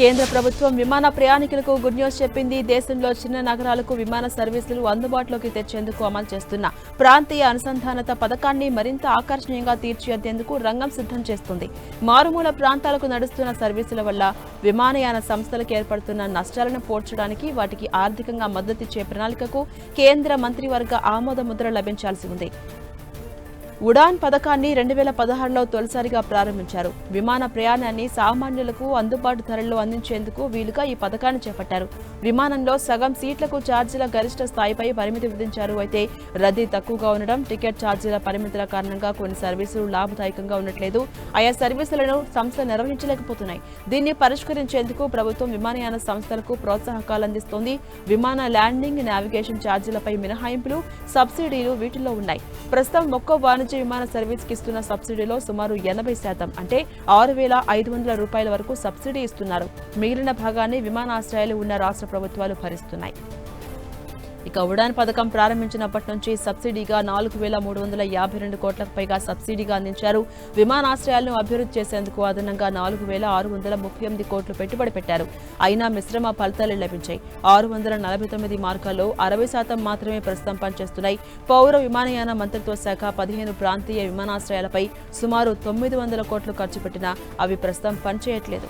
కేంద్ర ప్రభుత్వం విమాన ప్రయాణికులకు గుడ్ న్యూస్ చెప్పింది. దేశంలో చిన్న నగరాలకు విమాన సర్వీసులు అందుబాటులోకి తెచ్చేందుకు అమలు చేస్తున్న ప్రాంతీయ అనుసంధానత పథకాన్ని మరింత ఆకర్షణీయంగా తీర్చిదిద్దేందుకు రంగం సిద్ధం చేస్తుంది. మారుమూల ప్రాంతాలకు నడుస్తున్న సర్వీసుల వల్ల విమానయాన సంస్థలకు ఏర్పడుతున్న నష్టాలను పోడ్చడానికి వాటికి ఆర్థికంగా మద్దతిచ్చే ప్రణాళికకు కేంద్ర మంత్రివర్గ ఆమోద ముద్ర లభించాల్సి ఉంది. ఉడాన్ పథకాన్ని 2016లో తొలిసారిగా ప్రారంభించారు. విమాన ప్రయాణాన్ని సామాన్యులకు అందుబాటు ధరల్లో అందించేందుకు వీలుగా ఈ పథకాన్ని చేపట్టారు. విమానంలో సగం సీట్లకు ఛార్జీల గరిష్ట స్థాయిపై పరిమితి విధించారు. అయితే రద్దీ తక్కువగా ఉండడం, టికెట్ ఛార్జీల పరిమితుల కారణంగా కొన్ని సర్వీసులు లాభదాయకంగా ఉండట్లేదు. ఆయా సర్వీసులను సంస్థ నిర్వహించలేకపోతున్నాయి. దీన్ని పరిష్కరించేందుకు ప్రభుత్వం విమానయాన సంస్థలకు ప్రోత్సాహకాలు అందిస్తోంది. విమాన ల్యాండింగ్, నావిగేషన్ ఛార్జీలపై మినహాయింపులు, సబ్సిడీలు వీటిల్లో ఉన్నాయి. ప్రస్తుతం ఒక్కో వాణిజ్య విమాన సర్వీస్కి ఇస్తున్న సబ్సిడీలో సుమారు 80% అంటే 6,500 రూపాయల వరకు సబ్సిడీ ఇస్తున్నారు. మిగిలిన భాగాన్ని విమానాశ్రయాలు ఉన్న రాష్ట్ర ప్రభుత్వాలు భరిస్తున్నాయి. ఇక ఉడాన్ పథకం ప్రారంభించినప్పటి నుంచి సబ్సిడీగా 4,352 కోట్లకు పైగా సబ్సిడీగా అందించారు. విమానాశ్రయాలను అభివృద్ధి చేసేందుకు అదనంగా 4,638 కోట్లు పెట్టుబడి పెట్టారు. అయినా మిశ్రమ ఫలితాలు లభించాయి. 649 మార్గాల్లో 60% మాత్రమే ప్రస్తుతం పనిచేస్తున్నాయి. పౌర విమానయాన మంత్రిత్వ శాఖ 15 ప్రాంతీయ విమానాశ్రయాలపై సుమారు 900 కోట్లు ఖర్చు పెట్టినా అవి ప్రస్తుతం పనిచేయట్లేదు.